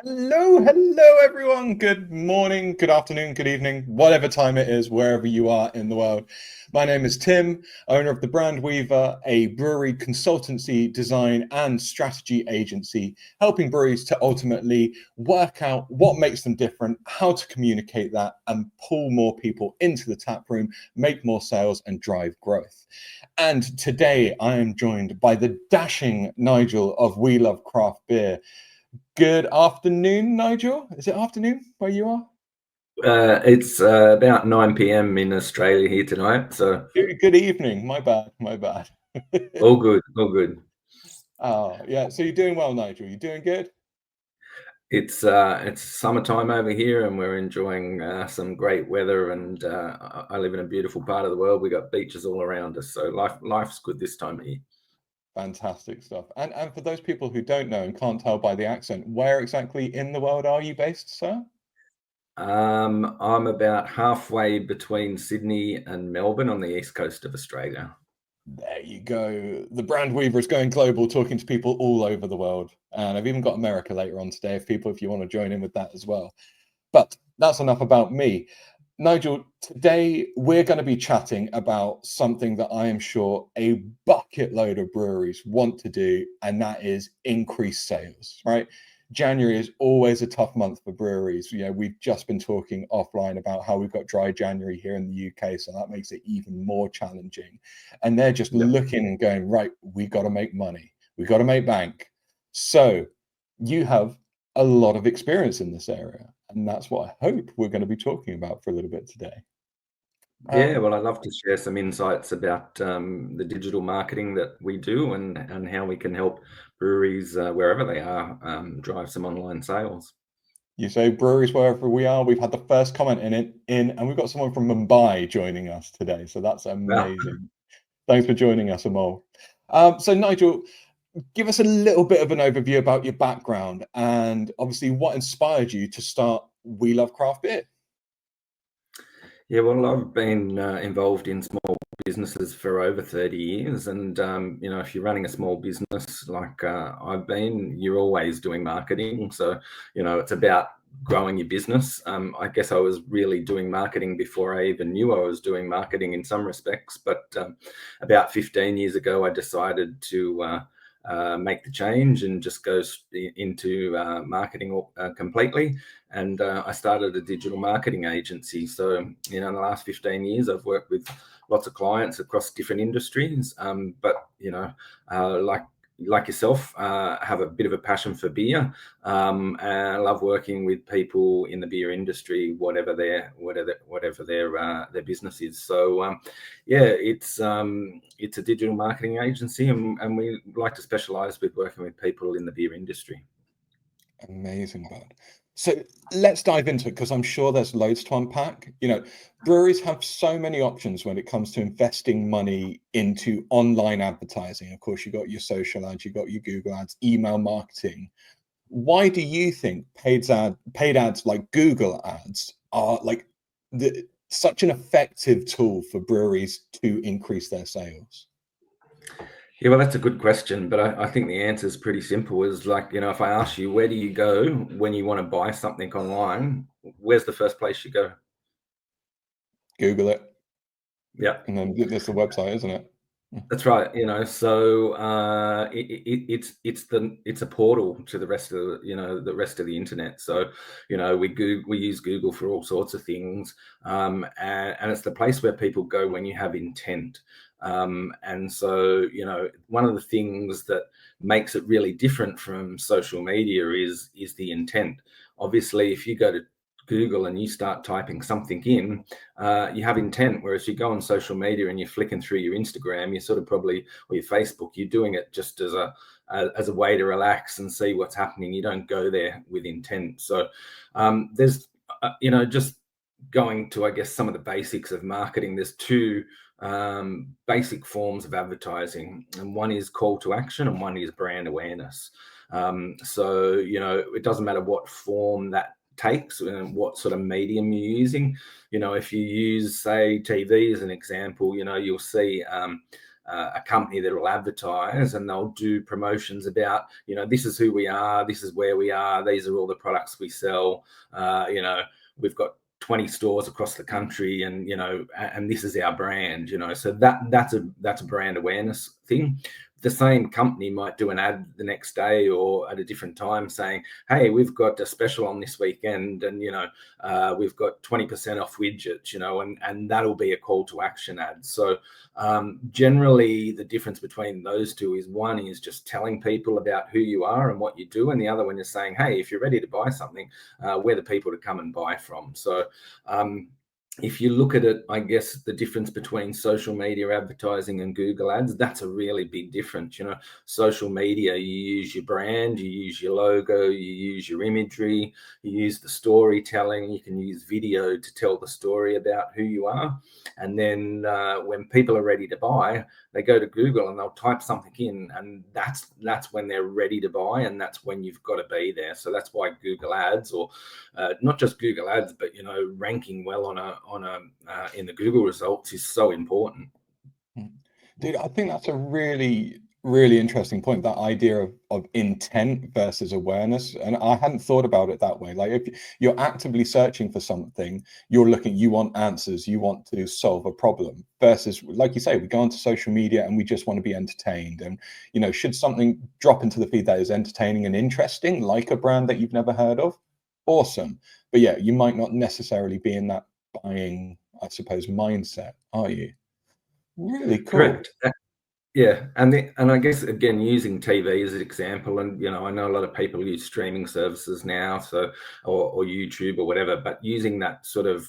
Hello, everyone. Good morning, good afternoon, good evening, whatever time it is, wherever you are in the world. My name is Tim, owner of the Brand Weaver, a brewery consultancy, design, and strategy agency, helping breweries to ultimately work out what makes them different, how to communicate that, and pull more people into the tap room, make more sales, and drive growth. And today I am joined by the dashing Nigel of We Love Craft Beer. Good afternoon, Nigel. Is it afternoon where you are? It's about 9 p.m. in Australia here tonight, so Good evening. My bad. My bad. all good, all good. Oh, yeah. So you're doing well, Nigel. You're doing good? It's summertime over here, and we're enjoying some great weather. And I live in a beautiful part of the world. We got beaches all around us, so life's good this time of year. Fantastic stuff. And for those people who don't know and can't tell by the accent, where exactly in the world are you based, sir? I'm about halfway between Sydney and Melbourne on the east coast of Australia. There you go. The Brand Weaver is going global, talking to people all over the world. And I've even got America later on today, if you want to join in with that as well. But that's enough about me. Nigel, today we're going to be chatting about something that I am sure a bucket load of breweries want to do, and that is increase sales, right? January is always a tough month for breweries. We've just been talking offline about how we've got dry January here in the UK, so that makes it even more challenging. And they're just Yep. looking and going, right, we got to make money, we got to make bank. So you have a lot of experience in this area. And that's what I hope we're going to be talking about for a little bit today. Yeah, Um, well, I'd love to share some insights about the digital marketing that we do and how we can help breweries wherever they are drive some online sales. you say breweries wherever we are. We've had the first comment and we've got someone from Mumbai joining us today. So that's Wow. amazing. Thanks for joining us, Amol. So Nigel, give us a little bit of an overview about your background and obviously what inspired you to start We Love Craft Beer. Yeah, well, I've been involved in small businesses for over 30 years. And, if you're running a small business like I've been, you're always doing marketing. So, it's about growing your business. I guess I was really doing marketing before I even knew I was doing marketing in some respects. But about 15 years ago, I decided to make the change and just go into marketing completely. And I started a digital marketing agency. So, in the last 15 years, I've worked with lots of clients across different industries. But, like yourself, have a bit of a passion for beer. And I love working with people in the beer industry, whatever their business is. So, yeah, it's a digital marketing agency, and we like to specialize with working with people in the beer industry. Amazing, bud. So let's dive into it because I'm sure there's loads to unpack. Breweries have so many options when it comes to investing money into online advertising. Of course, you got your social ads, you got your Google ads, email marketing. Why do you think paid ads like Google ads are like such an effective tool for breweries to increase their sales? Yeah, well, that's a good question, but I think the answer is pretty simple. Is like, if I ask you, where do you go when you want to buy something online? Where's the first place you go? Google it, Yeah, and then there's the website, isn't it? that's right. So it's a portal to the rest of the rest of the internet. So we use Google for all sorts of things, and it's the place where people go when you have intent. And so one of the things that makes it really different from social media is the intent. Obviously, if you go to Google and you start typing something in, you have intent. Whereas you go on social media and you're flicking through your Instagram, you sort of probably, or your Facebook, you're doing it just as a way to relax and see what's happening. You don't go there with intent. So there's, just going to, I guess, some of the basics of marketing. There's two basic forms of advertising, and one is call to action and one is brand awareness. So it doesn't matter what form that takes and what sort of medium you're using. If you use, say, TV as an example, you'll see a company that will advertise, and they'll do promotions about, this is who we are, this is where we are, these are all the products we sell. We've got 20 stores across the country, and and this is our brand. So that's a brand awareness thing. The same company might do an ad the next day or at a different time saying, hey, we've got a special on this weekend, and we've got 20% off widgets, and that'll be a call to action ad. So generally the difference between those two is, one is just telling people about who you are and what you do, and the other one is saying, hey, if you're ready to buy something, we're the people to come and buy from. So if you look at it, I guess the difference between social media advertising and Google Ads, that's a really big difference. Social media, you use your brand, you use your logo, you use your imagery, you use the storytelling, you can use video to tell the story about who you are. And then when people are ready to buy, they go to Google and they'll type something in, and that's when they're ready to buy, and that's when you've got to be there. So that's why Google Ads, or not just Google Ads, but ranking well in the Google results is so important. Dude, I think that's a really, really interesting point, that idea of intent versus awareness. And I hadn't thought about it that way. Like, if you're actively searching for something, you want answers, you want to solve a problem, versus, like you say, we go onto social media and we just want to be entertained. And, should something drop into the feed that is entertaining and interesting, like a brand that you've never heard of, awesome. But yeah, you might not necessarily be in that buying, I suppose, mindset, are you? Really cool. Correct. Yeah, and I guess, again, using TV as an example, and I know a lot of people use streaming services now, so or YouTube or whatever, but using that sort of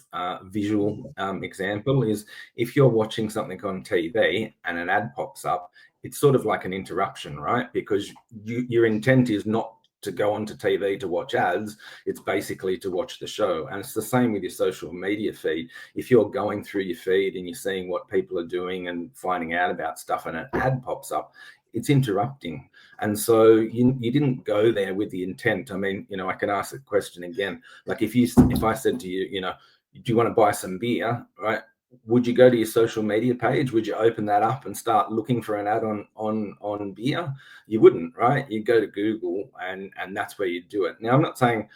visual example is, if you're watching something on TV and an ad pops up, it's sort of like an interruption, right? Because your intent is not to go onto TV to watch ads, it's basically to watch the show. And it's the same with your social media feed. If you're going through your feed and you're seeing what people are doing and finding out about stuff, and an ad pops up, it's interrupting. And so you didn't go there with the intent. I mean, I can ask the question again. Like, if I said to you, do you want to buy some beer, right? Would you go to your social media page? Would you open that up and start looking for an ad on beer? You wouldn't, right? You go to Google, and that's where you do it. Now, I'm not saying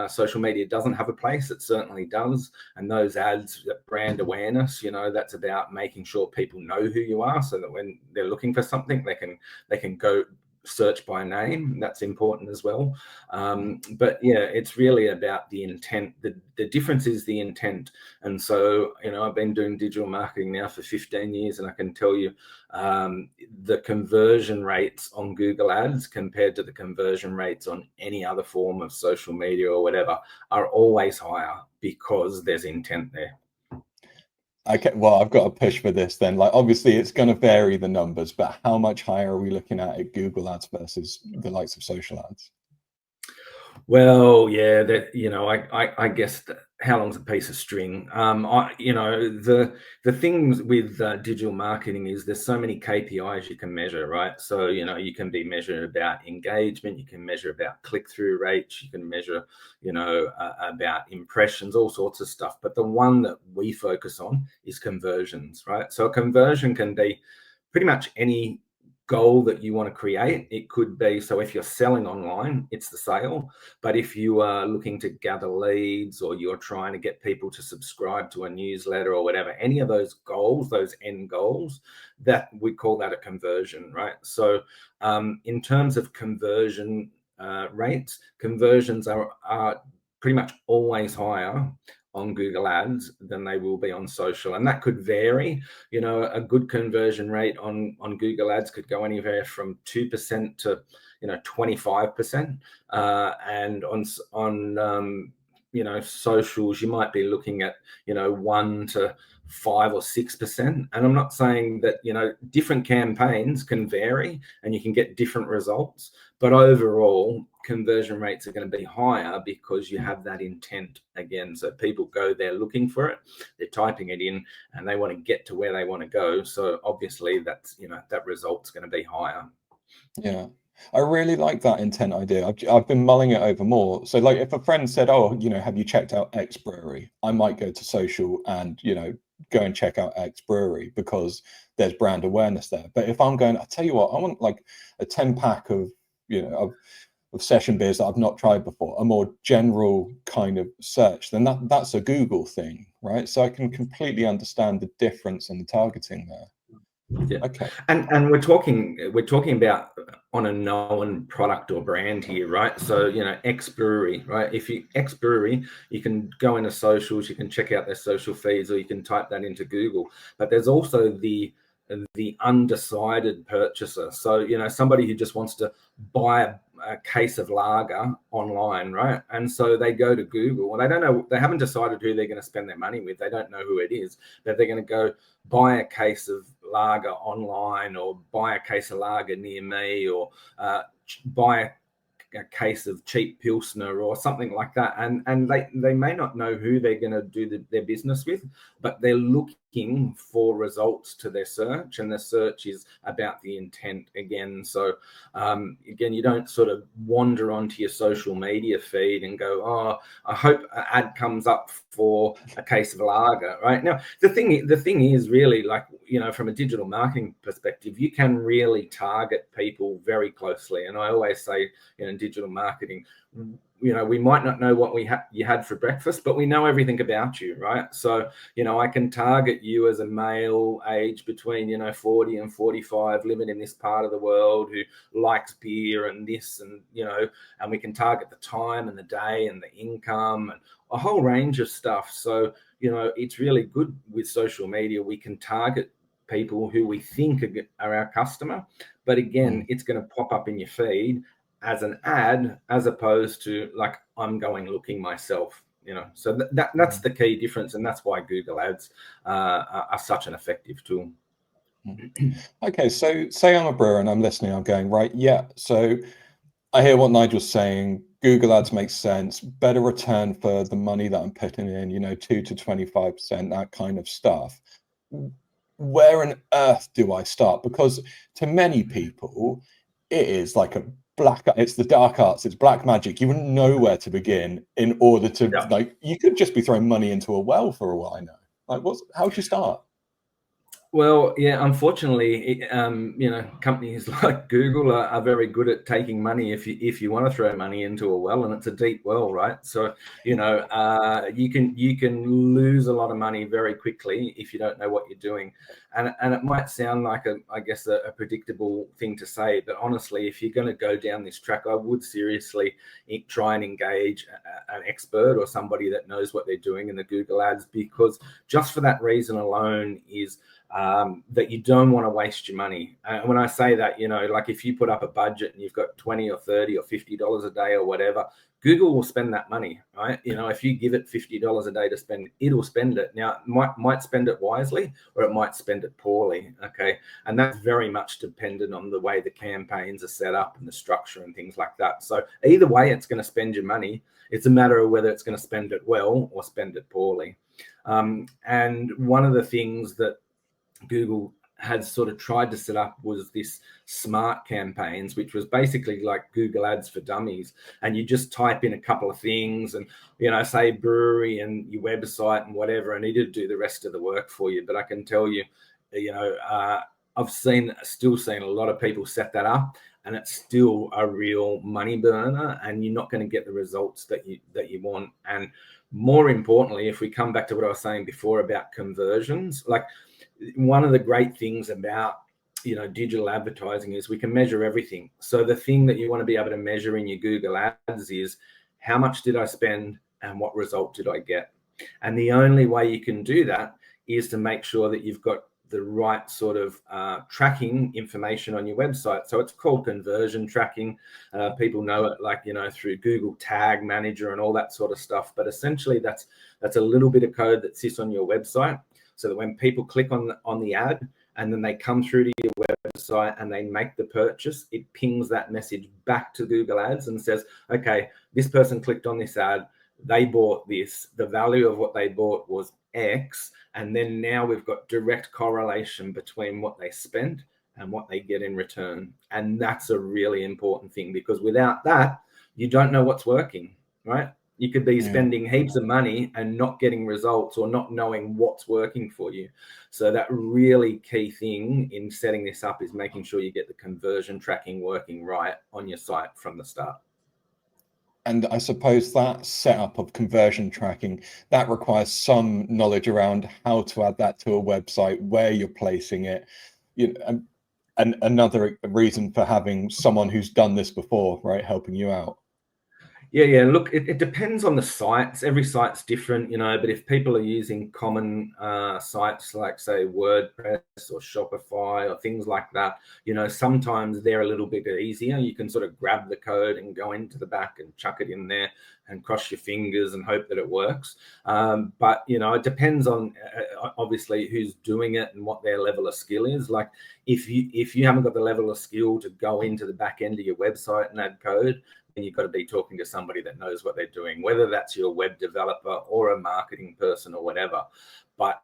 social media doesn't have a place. It certainly does. And those ads, that brand awareness, that's about making sure people know who you are, so that when they're looking for something, they can go search by name. That's important as well. But yeah, it's really about the intent. The difference is the intent. And so, I've been doing digital marketing now for 15 years, and I can tell you the conversion rates on Google Ads compared to the conversion rates on any other form of social media or whatever are always higher, because there's intent there. Okay, well, I've got to push for this then. Like, obviously it's going to vary, the numbers, but how much higher are we looking at Google Ads versus the likes of social ads? Well, yeah, that I guess how long's a piece of string? The things with digital marketing is there's so many KPIs you can measure, right? So you can be measured about engagement, you can measure about click-through rates, you can measure about impressions, all sorts of stuff. But the one that we focus on is conversions, right? So a conversion can be pretty much any goal that you want to create. It could be, so if you're selling online, it's the sale. But if you are looking to gather leads, or you're trying to get people to subscribe to a newsletter or whatever, any of those goals, those end goals, that we call that a conversion, right? So in terms of conversion rates, conversions are pretty much always higher on Google Ads than they will be on social. And that could vary. A good conversion rate on Google Ads could go anywhere from 2% to 25%. And on socials, you might be looking at 1 to 5 or 6%. And I'm not saying that different campaigns can vary and you can get different results, but overall conversion rates are going to be higher because you have that intent again. So people go there looking for it, they're typing it in, and they want to get to where they want to go. So obviously that's that result's going to be higher. Yeah, I really like that intent idea. I've been mulling it over more. So, like, if a friend said, oh, have you checked out X brewery, I might go to social and go and check out X brewery, because there's brand awareness there. But if I'm going, I tell you what, I want like a 10-pack of, of session beers that I've not tried before, a more general kind of search, then that's a Google thing, right? So I can completely understand the difference in the targeting there. Yeah. Okay. And we're talking about on a known product or brand here, right? So, X Brewery, right? If you X Brewery, you can go into socials, you can check out their social feeds, or you can type that into Google. But there's also the undecided purchaser. So, somebody who just wants to buy a case of lager online, right? And so they go to Google, and they don't know, they haven't decided who they're going to spend their money with. They don't know who it is, but they're going to go buy a case of lager online, or buy a case of lager near me, or buy a case of cheap Pilsner or something like that. And they may not know who they're going to do their business with, but they're looking for results to their search, and the search is about the intent again. So again, you don't sort of wander onto your social media feed and go, oh, I hope an ad comes up for a case of lager, right? Now, the thing is really, like, from a digital marketing perspective, you can really target people very closely. And I always say, in digital marketing, we might not know what you had for breakfast, but we know everything about you, right? So, I can target you as a male, age between 40 and 45, living in this part of the world, who likes beer and this, and and we can target the time and the day and the income and a whole range of stuff. So, it's really good with social media. We can target people who we think are our customer, but again, it's going to pop up in your feed as an ad, as opposed to like I'm going looking myself. So that's the key difference, and that's why Google Ads are such an effective tool. Okay, so say I'm a brewer and I'm listening, I'm going, right, yeah, so I hear what Nigel's saying. Google Ads makes sense. Better return for the money that I'm putting in, 2 to 25%, that kind of stuff. Where on earth do I start? Because to many people, it is like it's the dark arts, it's black magic. You wouldn't know where to begin in order to, like, you could just be throwing money into a well for a while now. Like, how would you start? Well, yeah, unfortunately, companies like Google are very good at taking money if you want to throw money into a well, and it's a deep well, right? So, you can lose a lot of money very quickly if you don't know what you're doing. And it might sound like a predictable thing to say, but honestly, if you're going to go down this track, I would seriously try and engage an expert or somebody that knows what they're doing in the Google Ads, because just for that reason alone is that you don't want to waste your money. When I say that, like if you put up a budget and you've got 20 or 30 or $50 a day or whatever, Google will spend that money, right? If you give it $50 a day to spend, it'll spend it. Now, it might spend it wisely, or it might spend it poorly, okay? And that's very much dependent on the way the campaigns are set up and the structure and things like that. So either way, it's going to spend your money. It's a matter of whether it's going to spend it well or spend it poorly. And one of the things that Google had sort of tried to set up was this smart campaigns, which was basically like Google Ads for dummies. And you just type in a couple of things and, say brewery and your website and whatever, and it'd do the rest of the work for you. But I can tell you, I've still seen a lot of people set that up, and it's still a real money burner, and you're not going to get the results that you want. And more importantly, if we come back to what I was saying before about conversions, like, one of the great things about digital advertising is we can measure everything. So the thing that you want to be able to measure in your Google Ads is how much did I spend and what result did I get? And the only way you can do that is to make sure that you've got the right sort of tracking information on your website. So it's called conversion tracking. People know it like, through Google Tag Manager and all that sort of stuff. But essentially that's a little bit of code that sits on your website, so that when people click on the ad and then they come through to your website and they make the purchase, it pings that message back to Google Ads and says, okay, this person clicked on this ad, they bought this, the value of what they bought was X, and then now we've got direct correlation between what they spent and what they get in return. And that's a really important thing, because without that, you don't know what's working, right? You could be Yeah. spending heaps of money and not getting results or not knowing what's working for you. So that really key thing in setting this up is making sure you get the conversion tracking working right on your site from the start. And I suppose that setup of conversion tracking, that requires some knowledge around how to add that to a website, where you're placing it. You know, and another reason for having someone who's done this before, right, helping you out. Yeah. Look, it depends on the sites. Every site's different, but if people are using common sites like, say, WordPress or Shopify or things like that, sometimes they're a little bit easier. You can sort of grab the code and go into the back and chuck it in there and cross your fingers and hope that it works. But, it depends on obviously who's doing it and what their level of skill is. Like if you haven't got the level of skill to go into the back end of your website and add code, and you've got to be talking to somebody that knows what they're doing, whether that's your web developer or a marketing person or whatever. But,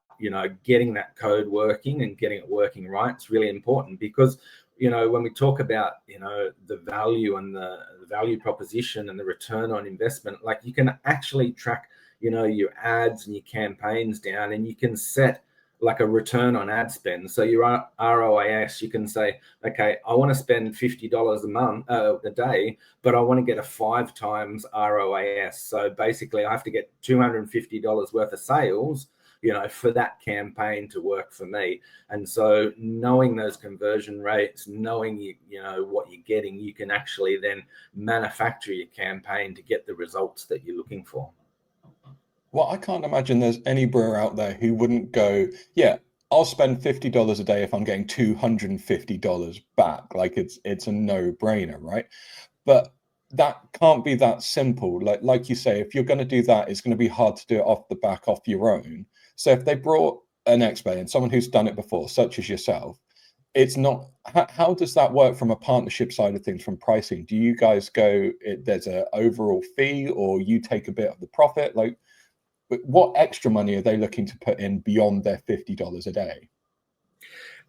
getting that code working and getting it working right is really important, because, when we talk about, the value and the value proposition and the return on investment, like you can actually track, your ads and your campaigns down, and you can set like a return on ad spend. So your ROIS, you can say, okay, I want to spend $50 a month, a day, but I want to get a 5 times ROIS. So basically I have to get $250 worth of sales, for that campaign to work for me. And so knowing those conversion rates, knowing what you're getting, you can actually then manufacture your campaign to get the results that you're looking for. Well, I can't imagine there's any brewer out there who wouldn't go, yeah, I'll spend $50 a day if I'm getting $250 back. Like it's a no-brainer, right? But that can't be that simple. Like you say, if you're going to do that, it's going to be hard to do it off the back, off your own. So if they brought an expert in, someone who's done it before, such as yourself, it's not, how does that work from a partnership side of things, from pricing? Do you guys go, there's an overall fee, or you take a bit of the profit? Like, what extra money are they looking to put in beyond their $50 a day?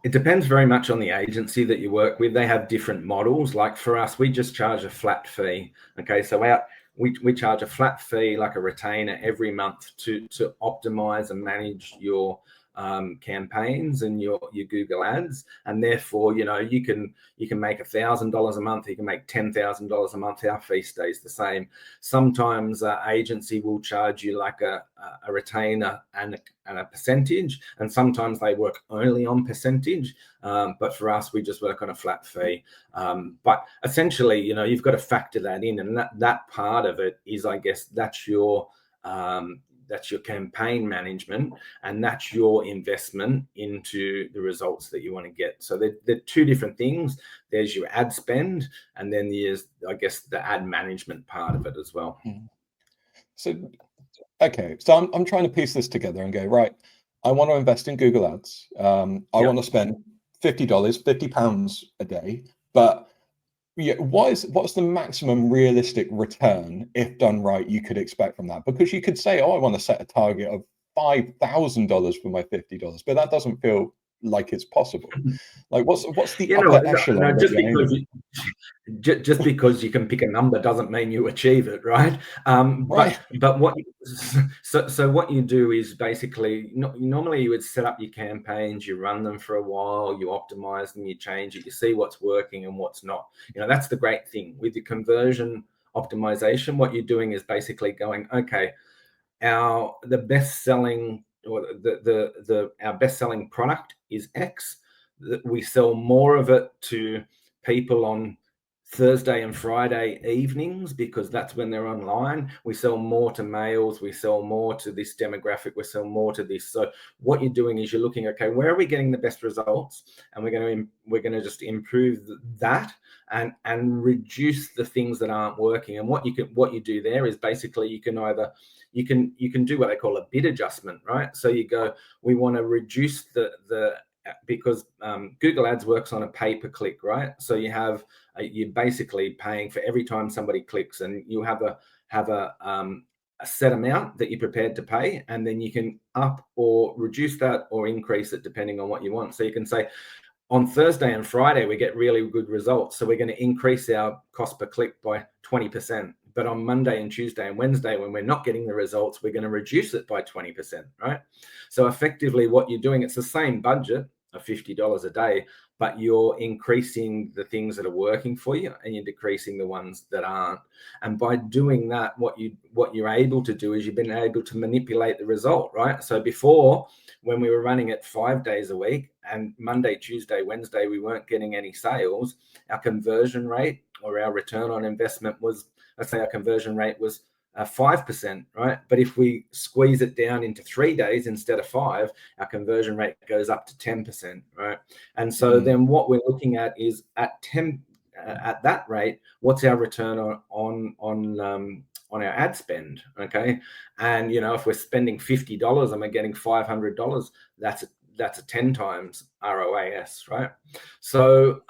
It depends very much on the agency that you work with. They have different models. Like for us, we just charge a flat fee. Okay, so we charge a flat fee, like a retainer, every month to optimize and manage your campaigns and your Google ads. And therefore, you can make $1,000 a month, you can make $10,000 a month. Our fee stays the same. Sometimes agency will charge you like a retainer and a percentage, and sometimes they work only on percentage. But for us, we just work on a flat fee. But essentially, you've got to factor that in, and that part of it is, I guess, that's your campaign management, and that's your investment into the results that you want to get. So they're two different things. There's your ad spend, and then there's, I guess, the ad management part of it as well. So, okay, so I'm trying to piece this together and go, right, I want to invest in Google Ads. I want to spend $50, £50 a day, but yeah, what's the maximum realistic return, if done right, you could expect from that? Because you could say, oh, I want to set a target of $5,000 for my $50, but that doesn't feel like it's possible. Like, what's the upper echelon that you're aiming? Just because you can pick a number doesn't mean you achieve it, right? Right. But what what you do is basically, normally you would set up your campaigns, you run them for a while, you optimize them, you change it, you see what's working and what's not. That's the great thing with your conversion optimization. What you're doing is basically going, okay, our best selling product is X. We sell more of it to people on Thursday and Friday evenings because that's when they're online. We sell more to males. We sell more to this demographic. We sell more to this. So what you're doing is you're looking, okay, where are we getting the best results? And we're going to just improve that and reduce the things that aren't working. And what you do there is basically you can either you can do what they call a bid adjustment, right? So you go, we want to reduce because Google Ads works on a pay-per-click, right? So you're basically paying for every time somebody clicks, and you have a set amount that you're prepared to pay, and then you can up or reduce that or increase it depending on what you want. So you can say, on Thursday and Friday, we get really good results, so we're going to increase our cost per click by 20% But on Monday and Tuesday and Wednesday, when we're not getting the results, we're going to reduce it by 20%, right? So effectively what you're doing, it's the same budget of $50 a day, but you're increasing the things that are working for you and you're decreasing the ones that aren't. And by doing that, what you're able to do is you've been able to manipulate the result, right? So before, when we were running it 5 days a week and Monday, Tuesday, Wednesday, we weren't getting any sales, our conversion rate or our return on investment was, let's say our conversion rate was 5%, right? But if we squeeze it down into 3 days instead of 5, our conversion rate goes up to 10%, right? And so then what we're looking at is at that rate, what's our return on our ad spend? Okay, and if we're spending $50 and we're getting $500, that's a 10 times ROAS, right? So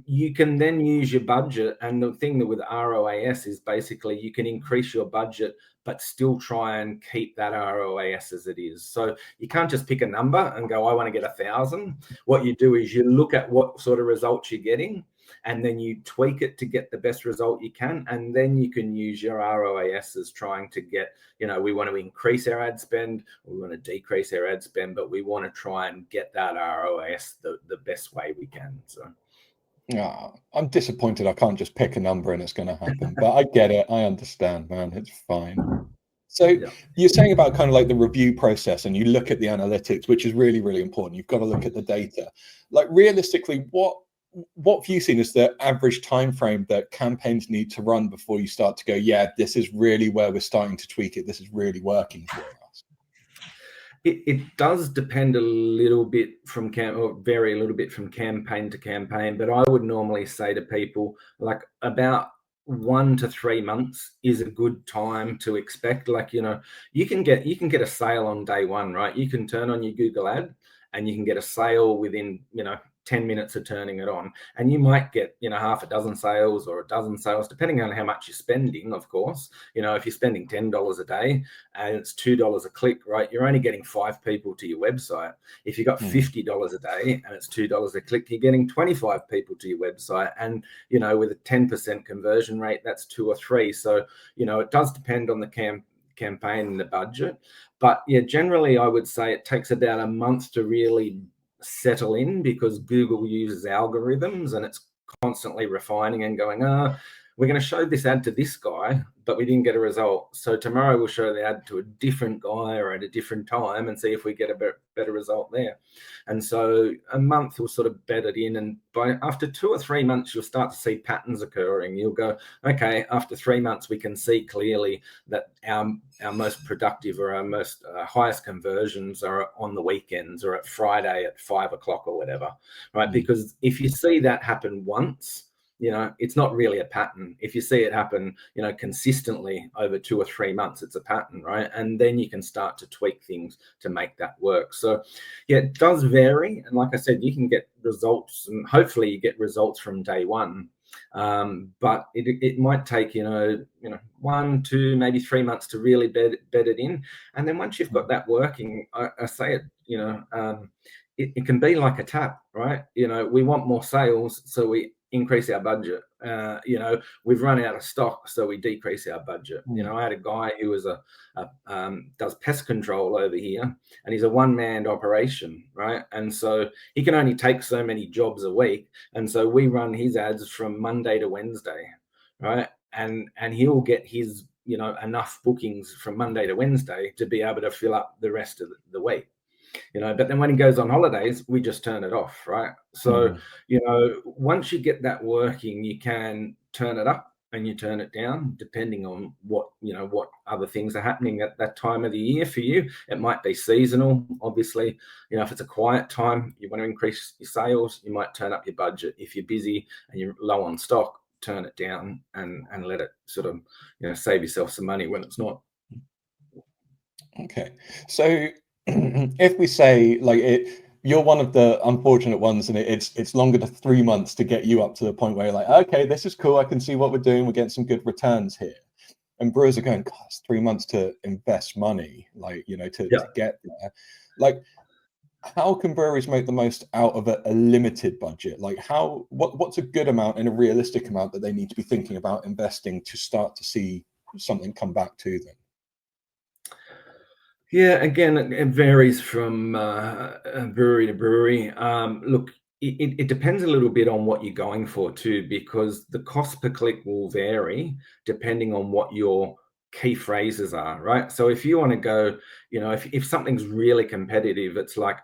you can then use your budget. And the thing with ROAS is basically you can increase your budget, but still try and keep that ROAS as it is. So you can't just pick a number and go, I want to get 1,000. What you do is you look at what sort of results you're getting, and then you tweak it to get the best result you can. And then you can use your ROAS as trying to get, we want to increase our ad spend, we want to decrease our ad spend, but we want to try and get that ROAS the best way we can. So yeah, I'm disappointed I can't just pick a number and it's going to happen, but I get it. I understand, man. It's fine. So yeah. you're saying about kind of like the review process, and you look at the analytics, which is really, really important. You've got to look at the data. Like realistically, what have you seen as the average time frame that campaigns need to run before you start to go, yeah, this is really where we're starting to tweak it. This is really working for us. It does depend a little bit vary a little bit from campaign to campaign, but I would normally say to people like about 1 to 3 months is a good time to expect. Like, you can get a sale on day one, right? You can turn on your Google ad and you can get a sale within, 10 minutes of turning it on, and you might get half a dozen sales or a dozen sales depending on how much you're spending. Of course, if you're spending $10 a day and it's $2 a click, right, you're only getting 5 people to your website. If you got $50 a day and it's $2 a click, you're getting 25 people to your website, and with a 10% conversion rate, that's 2 or 3. So it does depend on the campaign and the budget, but yeah, generally I would say it takes about a month to really settle in, because Google uses algorithms and it's constantly refining and going, we're going to show this ad to this guy, but we didn't get a result. So tomorrow we'll show the ad to a different guy or at a different time and see if we get a better result there. And so a month will sort of bed it in. And after 2 or 3 months, you'll start to see patterns occurring. You'll go, okay, after 3 months, we can see clearly that our most productive or our most highest conversions are on the weekends or at Friday at 5 o'clock or whatever, right? Because if you see that happen once, it's not really a pattern. If you see it happen, consistently over 2 or 3 months, it's a pattern, right? And then you can start to tweak things to make that work. So yeah, it does vary. And like I said, you can get results, and hopefully you get results from day one. But it might take, 1, 2, maybe 3 months to really bed it in. And then once you've got that working, I say it, it can be like a tap, right? We want more sales, so we increase our budget. We've run out of stock, so we decrease our budget. I had a guy who was does pest control over here, and he's a one-man operation, right? And so he can only take so many jobs a week, and so we run his ads from Monday to Wednesday, right? And he'll get his enough bookings from Monday to Wednesday to be able to fill up the rest of the week. But then when he goes on holidays, we just turn it off, right? So, once you get that working, you can turn it up and you turn it down, depending on what other things are happening at that time of the year for you. It might be seasonal, obviously. If it's a quiet time, you want to increase your sales, you might turn up your budget. If you're busy and you're low on stock, turn it down and let it sort of, save yourself some money when it's not. Okay. So if we say you're one of the unfortunate ones, and it's longer than 3 months to get you up to the point where you're like, okay, this is cool. I can see what we're doing. We're getting some good returns here. And brewers are going, God, it's 3 months to invest money, to get there. Like, how can breweries make the most out of a limited budget? Like what's a good amount and a realistic amount that they need to be thinking about investing to start to see something come back to them? Yeah, again, it varies from brewery to brewery. Look, it depends a little bit on what you're going for too, because the cost per click will vary depending on what your key phrases are, right? So if you want to go, if something's really competitive, it's like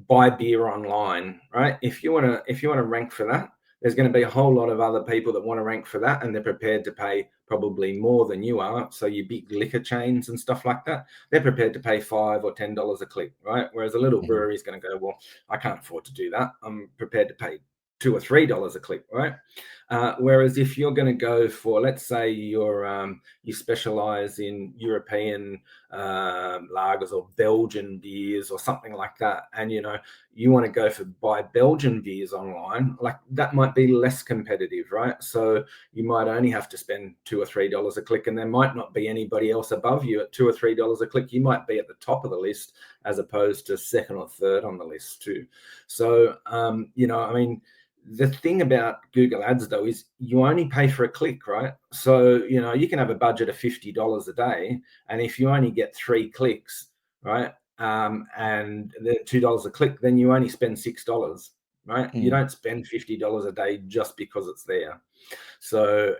buy beer online, right? If you want to rank for that, there's going to be a whole lot of other people that want to rank for that, and they're prepared to pay probably more than you are. So your big liquor chains and stuff like that, they're prepared to pay $5 or $10 a click, right? Whereas a little Mhm. brewery is going to go, well, I can't afford to do that. I'm prepared to pay $2 or $3 a click, right? Whereas if you're going to go for, let's say you specialize in European lagers or Belgian beers or something like that, and you want to go for buy Belgian beers online, like that might be less competitive, right? So you might only have to spend $2 or $3 a click, and there might not be anybody else above you at $2 or $3 a click. You might be at the top of the list as opposed to second or third on the list too. So I mean, the thing about Google Ads though is you only pay for a click, right? So you can have a budget of $50 a day, and if you only get 3 clicks, right, and they're $2 a click, then you only spend $6, right? You Mm. don't spend $50 a day just because it's there. So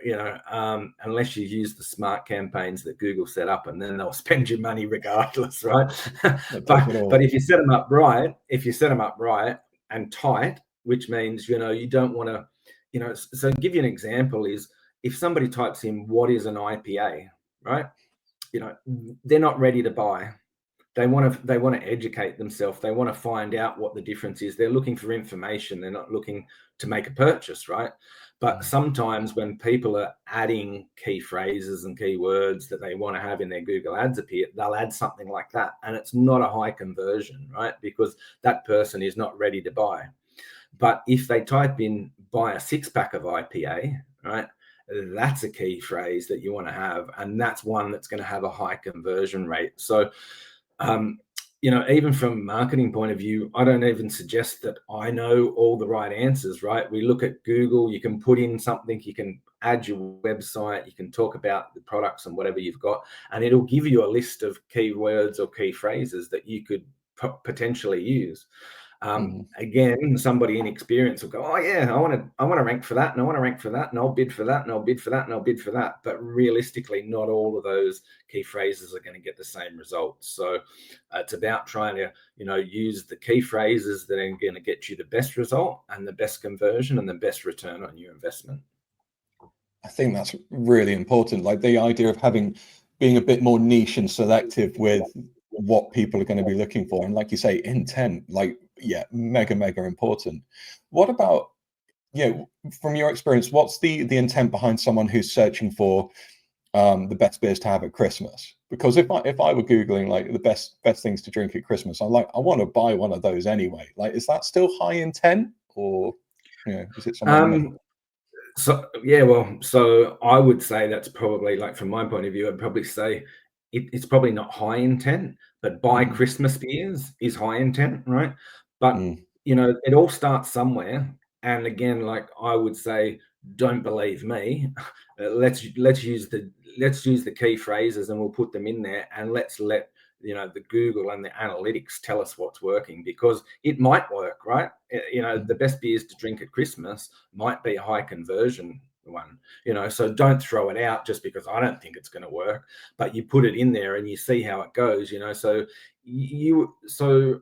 unless you use the smart campaigns that Google set up, and then they'll spend your money regardless, right? That does it but all. if you set them up right, and tight, which means you don't want to, so give you an example is if somebody types in what is an IPA, right? They're not ready to buy. They want to educate themselves. They want to find out what the difference is. They're looking for information. They're not looking to make a purchase, right? But Mm. sometimes when people are adding key phrases and keywords that they want to have in their Google Ads appear, they'll add something like that, and it's not a high conversion, right? Because that person is not ready to buy. But if they type in buy a 6-pack of IPA, right, that's a key phrase that you want to have, and that's one that's going to have a high conversion rate. So um, even from a marketing point of view, I don't even suggest that I know all the right answers, right? We look at Google, you can put in something, you can add your website, you can talk about the products and whatever you've got, and it'll give you a list of keywords or key phrases that you could potentially use. Mm. Again, somebody inexperienced will go, oh yeah, I want to rank for that, and I want to rank for that, and I'll bid for that, and I'll bid for that, and I'll bid for that. But realistically, not all of those key phrases are going to get the same results. So it's about trying to, use the key phrases that are going to get you the best result and the best conversion and the best return on your investment. I think that's really important. Like the idea of being a bit more niche and selective with what people are going to be looking for. And like you say, intent, like, yeah, mega important. What about, from your experience, what's the intent behind someone who's searching for the best beers to have at Christmas? Because if I were Googling like the best things to drink at Christmas, I want to buy one of those anyway. Like, is that still high intent, or is it somewhere in the middle? Um, So yeah, well, so I would say that's probably, like, from my point of view, I'd probably say it's probably not high intent, but buy Mhm. Christmas beers is high intent, right? But Mm. it all starts somewhere. And again, like I would say, don't believe me. Let's use the key phrases and we'll put them in there, and let's let the Google and the analytics tell us what's working, because it might work, right? The Mm. best beers to drink at Christmas might be a high conversion one, so don't throw it out just because I don't think it's going to work, but you put it in there and you see how it goes, so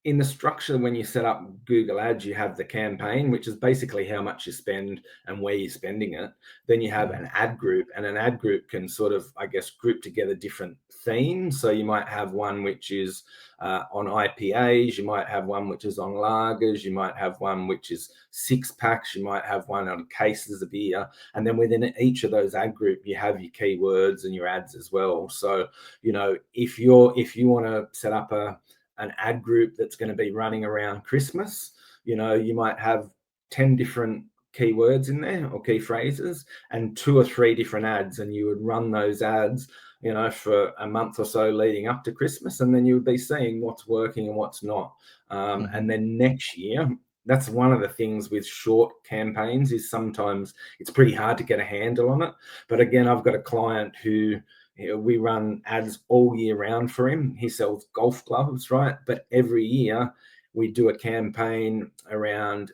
in the structure, when you set up Google Ads, you have the campaign, which is basically how much you spend and where you're spending it. Then you have Mm. an ad group, and an ad group can sort of, I guess, group together different themes. So you might have one which is on IPAs, you might have one which is on lagers, you might have one which is 6-packs, you might have one on cases of beer. And then within each of those ad group, you have your keywords and your ads as well. So, if you want to set up an ad group that's going to be running around Christmas, you might have 10 different keywords in there or key phrases and 2 or 3 different ads, and you would run those ads you know, for a month or so leading up to Christmas, and then you would be seeing what's working and what's not. And then next year, that's one of the things with short campaigns, is sometimes it's pretty hard to get a handle on it. But again, I've got a client who, you know, we run ads all year round for him. He sells golf gloves, right? But every year we do a campaign around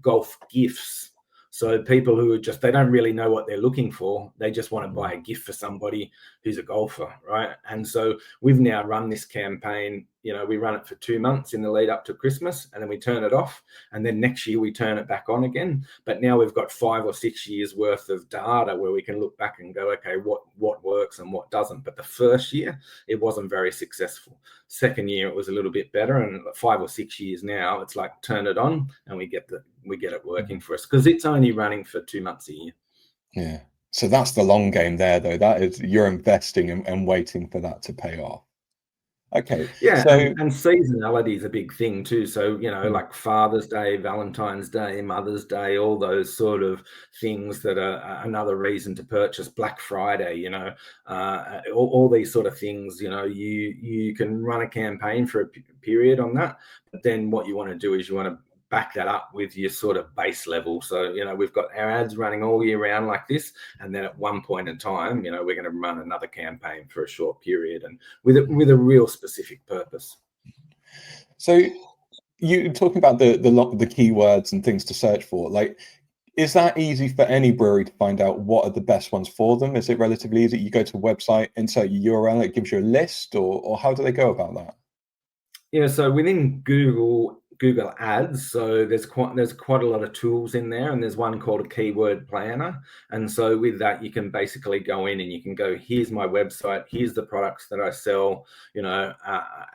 golf gifts. So people who are just, they don't really know what they're looking for. They just want to buy a gift for somebody who's a golfer, right? And so we've now run this campaign, you know, we run it for 2 months in the lead up to Christmas, and then we turn it off. And then next year we turn it back on again. But now we've got 5 or 6 years worth of data where we can look back and go, okay, what works and what doesn't. But the first year, it wasn't very successful. Second year, it was a little bit better. And 5 or 6 years now, it's like turn it on and we get it working for us, because it's only running for 2 months a year. Yeah. So that's the long game there, though. That is, you're investing and waiting for that to pay off. Okay. Yeah, So and seasonality is a big thing too. So, you know, like Father's Day, Valentine's Day, Mother's Day, all those sort of things that are another reason to purchase. Black Friday, you know, all these sort of things, you know, you can run a campaign for a period on that. But then what you want to do is you want to back that up with your sort of base level. So, you know, we've got our ads running all year round like this, and then at one point in time, you know, we're going to run another campaign for a short period, and with a real specific purpose. so you talking about the keywords and things to search for, like, is that easy for any brewery to find out what are the best ones for them? Is it relatively easy? You go to a website, insert your URL, it gives you a list, or how do they go about that? Yeah, so within Google Ads, so there's quite a lot of tools in there, and there's one called a keyword planner. And so with that, you can basically go in and you can go, here's my website, here's the products that I sell, you know,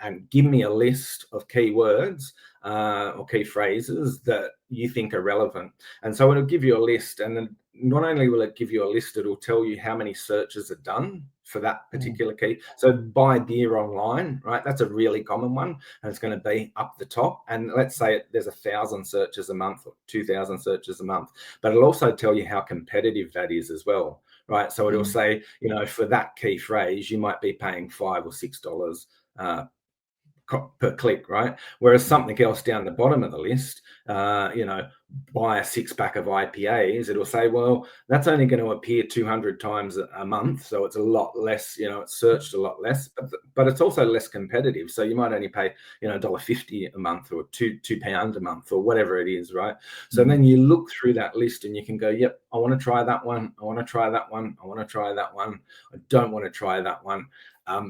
and give me a list of keywords or key phrases that you think are relevant. And so it'll give you a list, and then not only will it give you a list, it'll tell you how many searches are done for that particular key. So buy beer online, right? That's a really common one, and it's going to be up the top. And let's say there's 1,000 searches a month or 2,000 searches a month, but it'll also tell you how competitive that is as well, right? So it'll say, you know, for that key phrase, you might be paying $5 or $6 per click, right? Whereas something else down the bottom of the list, you know, buy a 6-pack of IPAs, it'll say, well, that's only going to appear 200 times a month, so it's a lot less, you know, it's searched a lot less, but it's also less competitive. So you might only pay, you know, $1.50 a month, or £2 a month, or whatever it is, right? So then you look through that list and you can go, yep, I want to try that one, I want to try that one, I want to try that one, I don't want to try that one.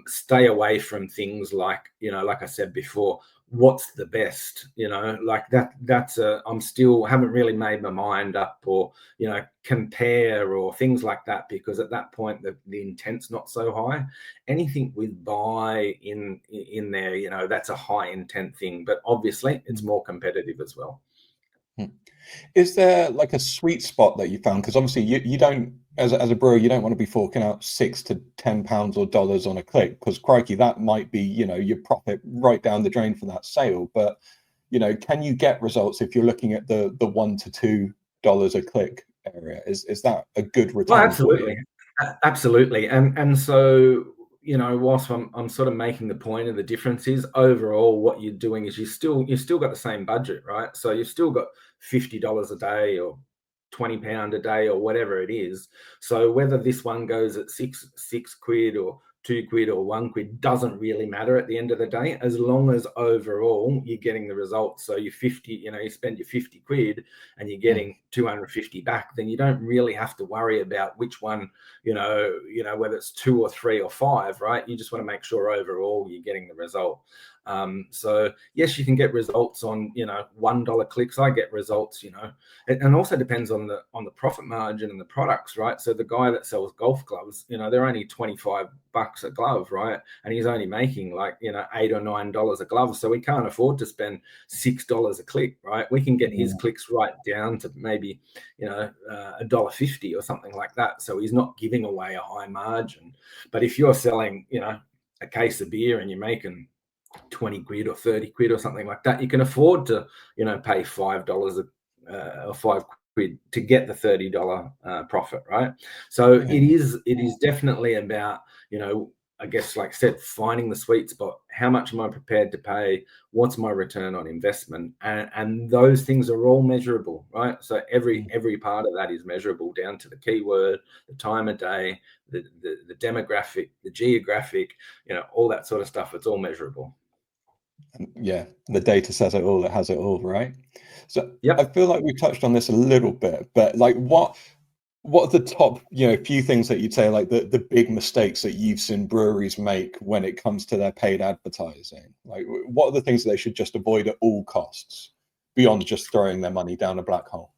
Stay away from things like, you know, like I said before, what's the best, you know, like that's I'm still haven't really made my mind up, or, you know, compare or things like that, because at that point the intent's not so high. Anything with buy in there, you know, that's a high intent thing, but obviously it's more competitive as well. Is there like a sweet spot that you found? Because obviously you don't, as a brewer, you don't want to be forking out £6 to £10 or dollars on a click, because crikey, that might be, you know, your profit right down the drain for that sale. But, you know, can you get results if you're looking at the $1 to $2 a click area? Is that a good Well, return for you? absolutely, and so, you know, whilst I'm sort of making the point of the difference is, overall what you're doing is you've still got the same budget, right? So you've still got $50 a day or £20 a day or whatever it is. So whether this one goes at six quid or £2 or £1 doesn't really matter at the end of the day, as long as overall you're getting the results. So you 50, you know, you spend your £50 and you're getting 250 back, then you don't really have to worry about which one, you know, whether it's 2 or 3 or 5, right? You just want to make sure overall you're getting the result. So yes, you can get results on, you know, $1 clicks. I get results, you know, and also depends on the profit margin and the products, right? So the guy that sells golf gloves, you know, they're only $25 a glove, right? And he's only making like, you know, $8 or $9 a glove. So we can't afford to spend $6 a click, right? We can get his clicks right down to maybe, you know, $1.50 or something like that. So he's not giving away a high margin. But if you're selling, you know, a case of beer and you're making £20 or £30 or something like that, you can afford to, you know, pay $5 or £5 quid to get the $30 profit, right? So Yeah. it is definitely about, you know, I guess, like I said, finding the sweet spot. How much am I prepared to pay? What's my return on investment? And those things are all measurable, right? So every part of that is measurable, down to the keyword, the time of day, the demographic, the geographic, you know, all that sort of stuff. It's all measurable. Yeah, the data says it all, it has it all, right? So I Yep. feel like we touched on this a little bit, but like what are the top, you know, few things that you'd say, like the big mistakes that you've seen breweries make when it comes to their paid advertising? Like what are the things that they should just avoid at all costs beyond just throwing their money down a black hole?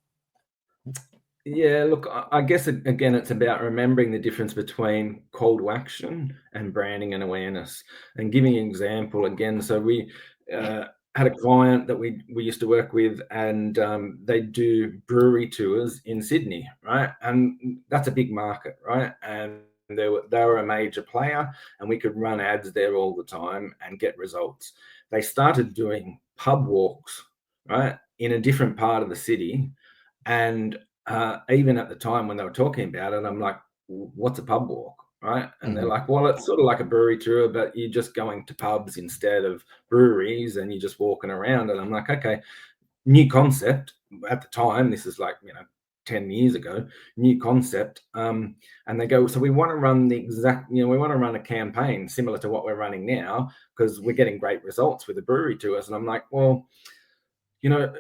Yeah, look, I guess again, it's about remembering the difference between call to action and branding and awareness. And giving an example again, so we had a client that we used to work with, and they do brewery tours in Sydney, right? And that's a big market, right? And they were a major player, and we could run ads there all the time and get results. They started doing pub walks, right, in a different part of the city, and even at the time when they were talking about it, I'm like, what's a pub walk? Right. And they're Hmm. like, well, it's sort of like a brewery tour, but you're just going to pubs instead of breweries, and you're just walking around. And I'm like, okay, new concept at the time. This is like, you know, 10 years ago, new concept. And they go, so we want to run the exact, you know, we want to run a campaign similar to what we're running now, because we're getting great results with the brewery tours. And I'm like, well, you know,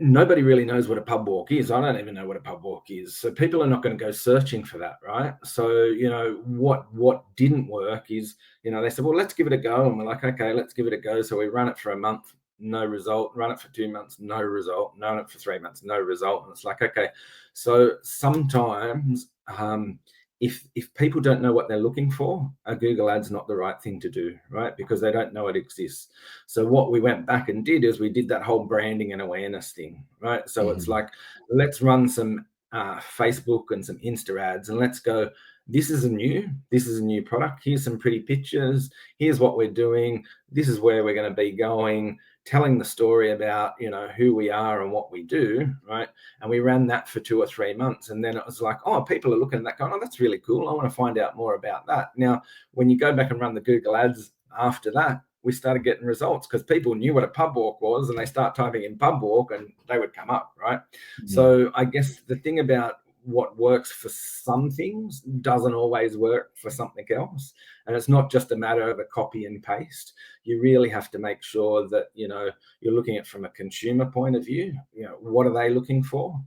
nobody really knows what a pub walk is. I don't even know what a pub walk is. So people are not going to go searching for that, right? So, you know, what didn't work is, you know, they said, well, let's give it a go. And we're like, okay, let's give it a go. So we run it for a month, no result. Run it for 2 months, no result. Run it for 3 months, no result. And it's like, okay. So sometimes if people don't know what they're looking for, a Google ad's not the right thing to do, right? Because they don't know it exists. So what we went back and did is we did that whole branding and awareness thing, right? So it's Hmm. like, let's run some Facebook and some Insta ads, and let's go, this is a new product. Here's some pretty pictures. Here's what we're doing. This is where we're going to be going, telling the story about, you know, who we are and what we do, right? And we ran that for 2 or 3 months. And then it was like, oh, people are looking at that going, oh, that's really cool. I want to find out more about that. Now, when you go back and run the Google ads after that, we started getting results because people knew what a pub walk was, and they start typing in pub walk and they would come up, right? So I guess the thing about what works for some things doesn't always work for something else. And it's not just a matter of a copy and paste. You really have to make sure that, you know, you're looking at it from a consumer point of view. You know, what are they looking for?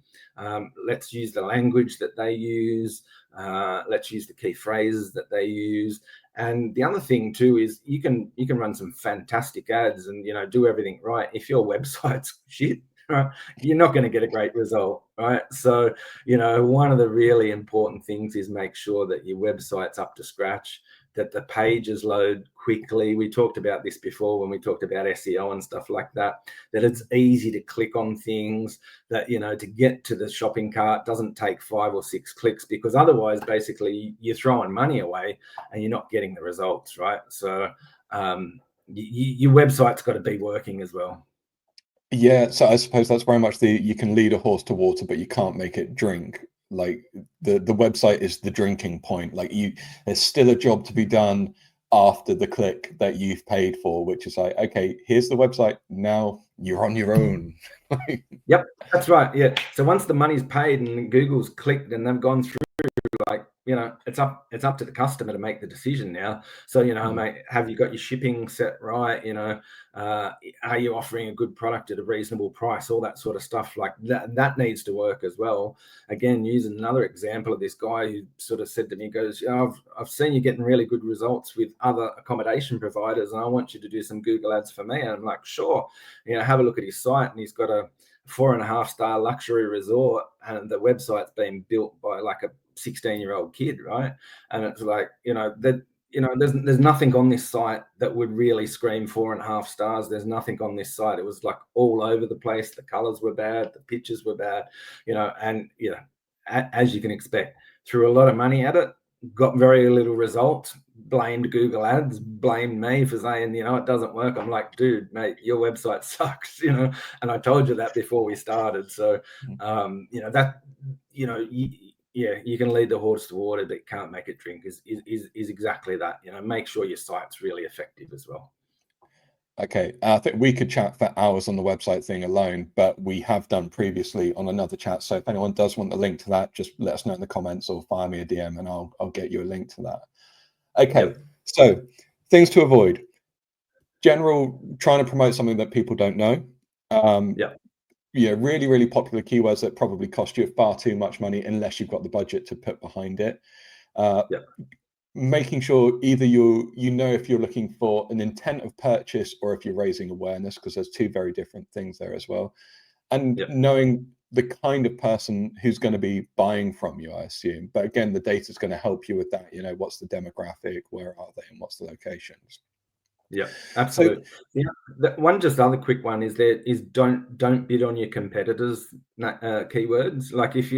Let's use the language that they use. Let's use the key phrases that they use. And the other thing too is you can run some fantastic ads and, you know, do everything right. If your website's shit, right, you're not going to get a great result, right? So, you know, one of the really important things is make sure that your website's up to scratch, that the pages load quickly. We talked about this before when we talked about SEO and stuff like that, that it's easy to click on things, that, you know, to get to the shopping cart doesn't take 5 or 6 clicks, because otherwise basically you're throwing money away and you're not getting the results, right? So your website's got to be working as well. Yeah, so I suppose that's very much the you can lead a horse to water, but you can't make it drink. Like the website is the drinking point. Like there's still a job to be done after the click that you've paid for, which is like, okay, here's the website. Now you're on your own. Yep, that's right. Yeah. So once the money's paid and Google's clicked and they've gone through, like, you know, it's up to the customer to make the decision now. So, you know, Mm. mate, have you got your shipping set right? You know, are you offering a good product at a reasonable price? All that sort of stuff, like that needs to work as well. Again, using another example of this guy who sort of said to me, goes, yeah, I've seen you getting really good results with other accommodation providers, and I want you to do some Google ads for me. And I'm like, sure. You know, have a look at his site, and he's got a 4.5-star luxury resort, and the website's been built by like a 16-year-old kid, right? And it's like, you know, that, you know, there's nothing on this site that would really scream 4.5 stars. There's nothing on this site. It was like all over the place. The colors were bad, the pictures were bad, you know, and, you know, as you can expect, threw a lot of money at it. got very little results, blamed Google Ads, blamed me for saying, it doesn't work. I'm like, dude, mate, your website sucks, and I told you that before we started. So, you can lead the horse to water, but can't make it drink is exactly that. Make sure your site's really effective as well. Okay, I think we could chat for hours on the website thing alone, but we have done previously on another chat. So if anyone does want the link to that, just let us know in the comments or fire me a DM and I'll get you a link to that. Okay, Yep. So things to avoid. General, trying to promote something that people don't know. Really, really popular keywords that probably cost you far too much money unless you've got the budget to put behind it. Making sure either you know if you're looking for an intent of purchase or if you're raising awareness, because there's two very different things there as well. And knowing the kind of person who's going to be buying from you, I assume. But again, the data is going to help you with that. What's the demographic, where are they, and what's the locations? Yeah, absolutely. The one just other quick one is don't bid on your competitors' keywords. Like if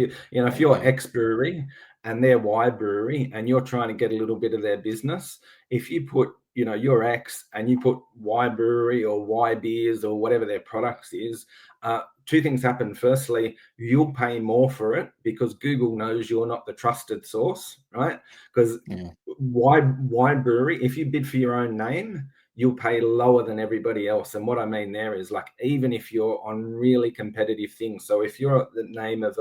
you're X brewery and they're Y brewery and you're trying to get a little bit of their business, if you put you're X and you put Y brewery or Y beers or whatever their products is, two things happen. Firstly, you'll pay more for it because Google knows you're not the trusted source, right? Because Y brewery, if you bid for your own name, you'll pay lower than everybody else. And what I mean there is, like, even if you're on really competitive things, so if you're the name of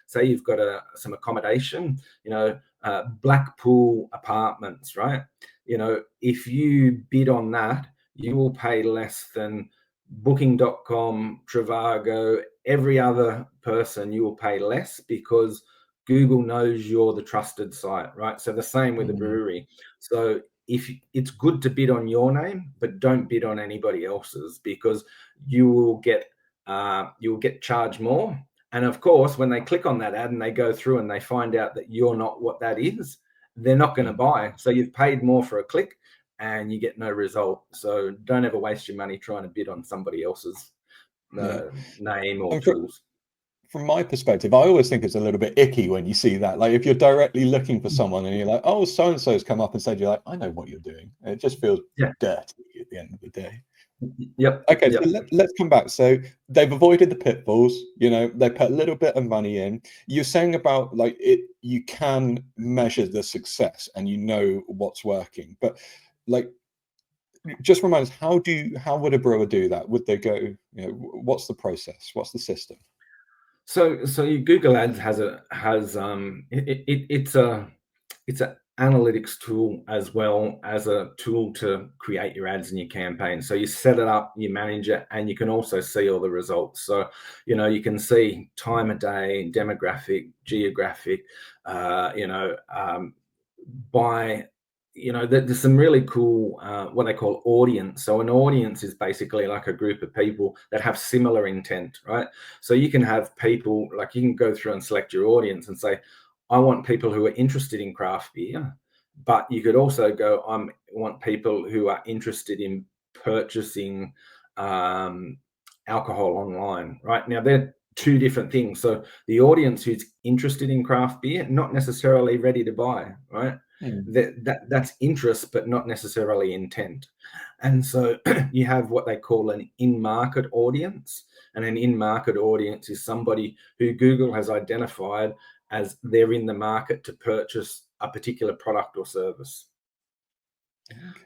say you've got some accommodation, Blackpool Apartments, right? If you bid on that, you will pay less than Booking.com, Trivago, every other person. You will pay less because Google knows you're the trusted site, right? So the same with the brewery. So if it's good to bid on your name, but don't bid on anybody else's, because you will get charged more. And of course, when they click on that ad and they go through and they find out that you're not what that is, they're not going to buy. So you've paid more for a click and you get no result. So don't ever waste your money trying to bid on somebody else's name or tools. From my perspective, I always think it's a little bit icky when you see that. Like if you're directly looking for someone and you're like, oh, so-and-so's come up and said, you're like, I know what you're doing. And it just feels dirty at the end of the day. Okay, so let's come back. So they've avoided the pitfalls, they put a little bit of money in. You're saying about like you can measure the success and what's working. But like, just remind us, how would a brewer do that? Would they go, what's the process? What's the system? So your Google Ads it's an analytics tool as well as a tool to create your ads and your campaigns. So you set it up, you manage it, and you can also see all the results. So you can see time of day, demographic, geographic, by there's some really cool what they call audience. So an audience is basically like a group of people that have similar intent, right? So you can have people, like, you can go through and select your audience and say, I want people who are interested in craft beer, but you could also go, I want people who are interested in purchasing alcohol online, right? Now they're two different things. So the audience who's interested in craft beer, not necessarily ready to buy, right? That's interest, but not necessarily intent. And so you have what they call an in-market audience. And an in-market audience is somebody who Google has identified as they're in the market to purchase a particular product or service.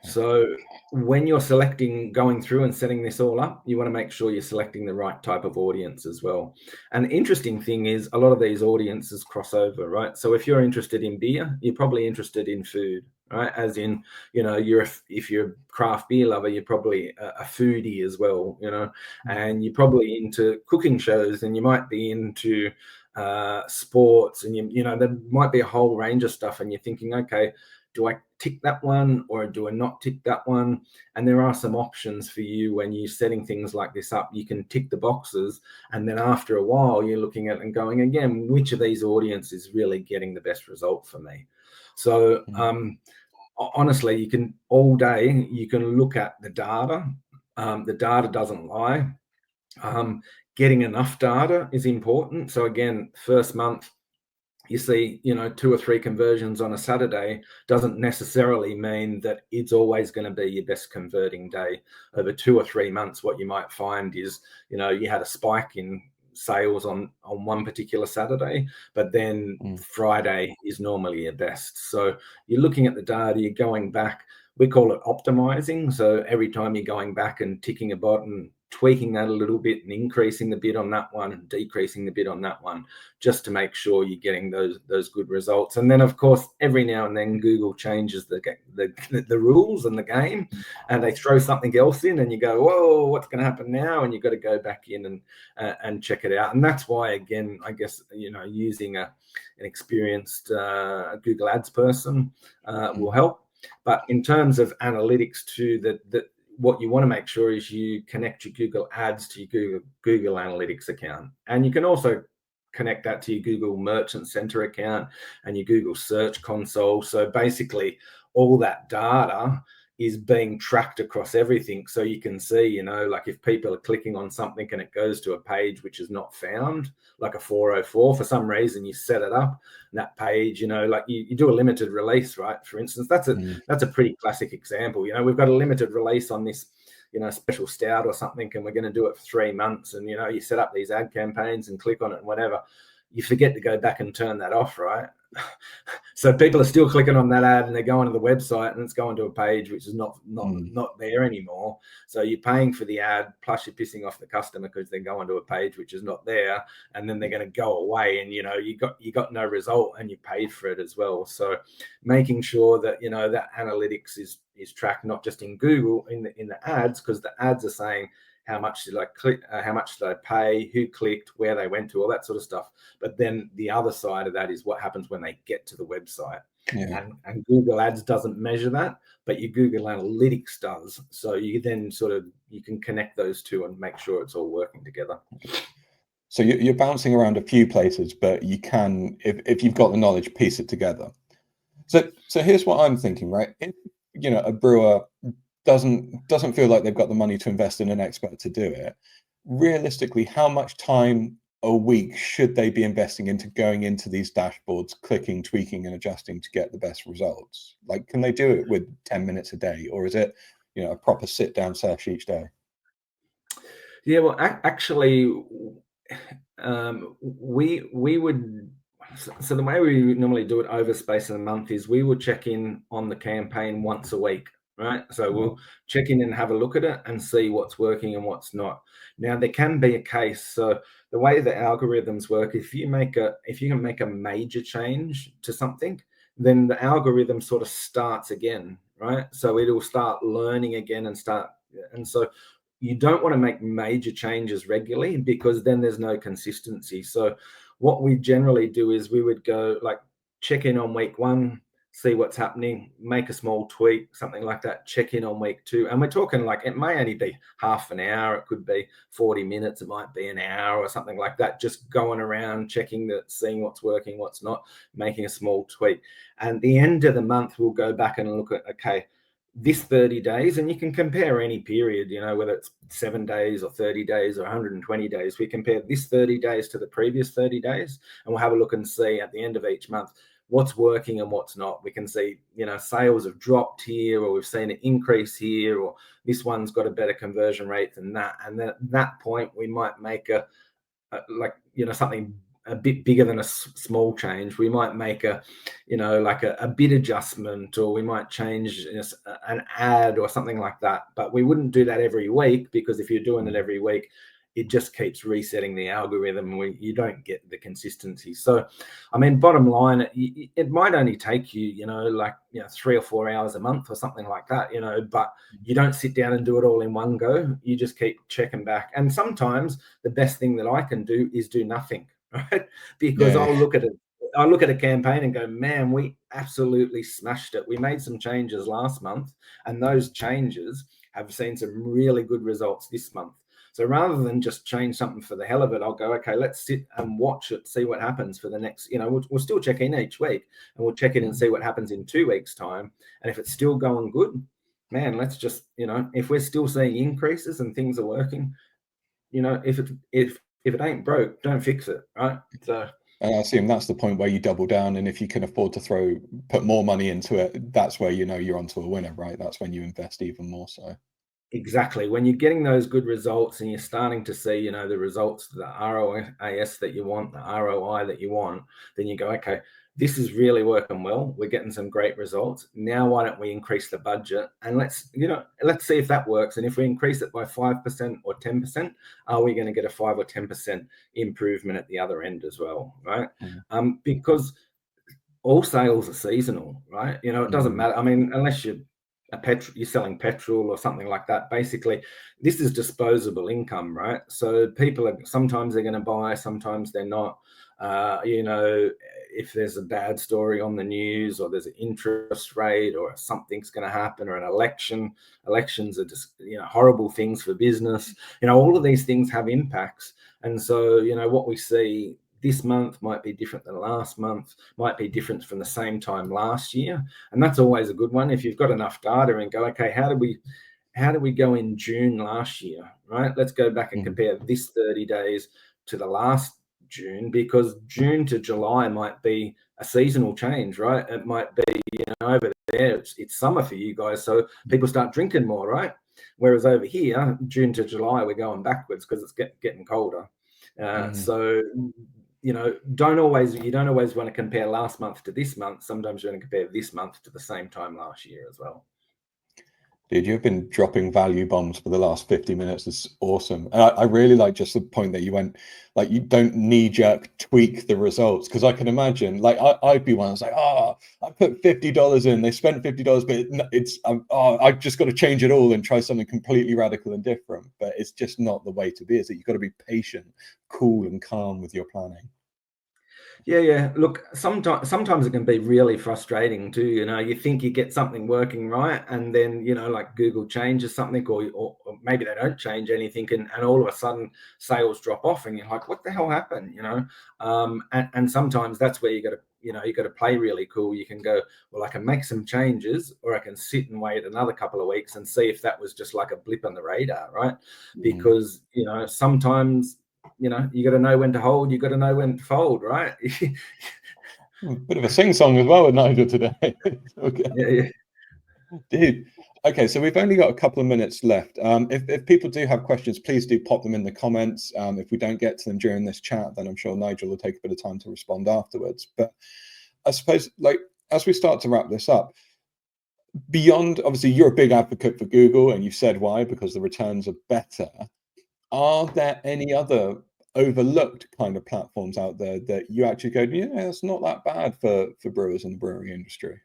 So when you're going through and setting this all up, you want to make sure you're selecting the right type of audience as well. And the interesting thing is a lot of these audiences cross over, right? So if you're interested in beer, you're probably interested in food, right? As in, if you're a craft beer lover, you're probably a foodie as well, and you're probably into cooking shows, and you might be into sports, and there might be a whole range of stuff, and you're thinking, okay, do I tick that one or do I not tick that one? And there are some options for you when you're setting things like this up. You can tick the boxes, and then after a while you're looking at it and going, again, which of these audiences is really getting the best result for me? So honestly, you can all day, you can look at the data. The data doesn't lie. Getting enough data is important. So again, first month, you see, 2 or 3 conversions on a Saturday doesn't necessarily mean that it's always going to be your best converting day. Over 2 or 3 months, what you might find is, you had a spike in sales on one particular Saturday, but then Friday is normally your best. So you're looking at the data, you're going back. We call it optimizing. So every time you're going back and ticking a button, tweaking that a little bit and increasing the bid on that one and decreasing the bid on that one, just to make sure you're getting those good results. And then, of course, every now and then Google changes the rules and the game, and they throw something else in, and you go, whoa, what's going to happen now? And you've got to go back in and check it out. And that's why, again, I guess, using an experienced Google Ads person will help. But in terms of analytics too, what you want to make sure is you connect your Google Ads to your Google Analytics account. And you can also connect that to your Google Merchant Center account and your Google Search Console. So basically, all that data is being tracked across everything. So you can see, like if people are clicking on something and it goes to a page which is not found, like a 404, for some reason you set it up, and that page, like you do a limited release, right? For instance, that's a pretty classic example. We've got a limited release on this, special stout or something, and we're going to do it for 3 months. And, you set up these ad campaigns and click on it and whatever. You forget to go back and turn that off, right? So people are still clicking on that ad and they're going to the website and it's going to a page which is not there anymore. So you're paying for the ad, plus you're pissing off the customer because they're going to a page which is not there, and then they're going to go away, and you got no result and you paid for it as well. So making sure that that analytics is tracked, not just in Google in the ads, because the ads are saying how much did I click, how much did I pay, who clicked, where they went to, all that sort of stuff. But then the other side of that is what happens when they get to the website. Yeah. And Google Ads doesn't measure that, but your Google Analytics does. So you then you can connect those two and make sure it's all working together. So you're bouncing around a few places, but you can, if you've got the knowledge, piece it together. So here's what I'm thinking, right? If, a brewer doesn't feel like they've got the money to invest in an expert to do it, realistically, how much time a week should they be investing into going into these dashboards, clicking, tweaking, and adjusting to get the best results? Like, can they do it with 10 minutes a day, or is it, a proper sit down sesh each day? Yeah, well, actually, we would. So the way we normally do it over space of a month is we would check in on the campaign once a week, right? So we'll check in and have a look at it and see what's working and what's not. Now there can be a case. So the way the algorithms work, if you can make a major change to something, then the algorithm sort of starts again, right? So it'll start learning again and so you don't want to make major changes regularly, because then there's no consistency. So what we generally do is we would go like check in on week 1, see what's happening, make a small tweak, something like that, check in on week 2. And we're talking like, it may only be half an hour, it could be 40 minutes, it might be an hour or something like that, just going around checking seeing what's working, what's not, making a small tweak. And at the end of the month, we'll go back and look at, okay, this 30 days, and you can compare any period, whether it's 7 days or 30 days or 120 days. We compare this 30 days to the previous 30 days, and we'll have a look and see at the end of each month what's working and what's not. We can see, sales have dropped here, or we've seen an increase here, or this one's got a better conversion rate than that. And then at that point, we might make something a bit bigger than a small change. We might make a bid adjustment, or we might change an ad or something like that. But we wouldn't do that every week, because if you're doing it every week, it just keeps resetting the algorithm and you don't get the consistency. So, I mean, bottom line, it might only take you, 3 or 4 hours a month or something like that, but you don't sit down and do it all in one go. You just keep checking back. And sometimes the best thing that I can do is do nothing, right? Because I'll look at a campaign and go, man, we absolutely smashed it. We made some changes last month, and those changes have seen some really good results this month. So rather than just change something for the hell of it, I'll go, okay, let's sit and watch it, see what happens for the next, we'll still check in each week, and we'll check in and see what happens in 2 weeks' time. And if it's still going good, man, let's just, if we're still seeing increases and things are working, if it ain't broke, don't fix it, right? So And I assume that's the point where you double down, and if you can afford to put more money into it, that's where you know you're onto a winner, right? That's when you invest even more so. Exactly. When you're getting those good results and you're starting to see, the results, the ROAS that you want, the ROI that you want, then you go, okay, this is really working well. We're getting some great results. Now, why don't we increase the budget and let's see if that works. And if we increase it by 5% or 10%, are we going to get a 5 or 10% improvement at the other end as well, right? Because all sales are seasonal, right? It doesn't matter. I mean, unless you're selling petrol or something like that. Basically, this is disposable income, right? So people are sometimes they're going to buy, sometimes they're not. If there's a bad story on the news, or there's an interest rate, or something's going to happen, or an elections are just horrible things for business. All of these things have impacts, and so what we see this month might be different than last month, might be different from the same time last year. And that's always a good one. If you've got enough data and go, okay, how do we go in June last year, right? Let's go back and compare this 30 days to the last June, because June to July might be a seasonal change, right? It might be, over there, it's summer for you guys. So people start drinking more, right? Whereas over here, June to July, we're going backwards because it's getting colder. So you don't always want to compare last month to this month. Sometimes you want to compare this month to the same time last year as well. Dude, you've been dropping value bombs for the last 50 minutes. It's awesome. And I really like just the point that you went, like, you don't knee-jerk tweak the results. Because I can imagine, like, I'd be one that's like, I put $50 in, they spent $50, but I've just got to change it all and try something completely radical and different. But it's just not the way to be, is it? You've got to be patient, cool, and calm with your planning. Yeah. Look, sometimes it can be really frustrating too. You think you get something working right, and then like Google changes something, or maybe they don't change anything, and all of a sudden sales drop off, and you're like, what the hell happened? And sometimes that's where you got to play really cool. You can go, well, I can make some changes, or I can sit and wait another couple of weeks and see if that was just like a blip on the radar, right? Because sometimes you got to know when to hold, you got to know when to fold, right? Bit of a sing-song as well with Nigel today. Okay. Yeah. Dude, okay, so we've only got a couple of minutes left. If people do have questions, please do pop them in the comments. If we don't get to them during this chat, then I'm sure Nigel will take a bit of time to respond afterwards. But I suppose, like, as we start to wrap this up, beyond, obviously, you're a big advocate for Google, and you've said why, because the returns are better. Are there any other overlooked kind of platforms out there that you actually go, it's not that bad for brewers in the brewery industry?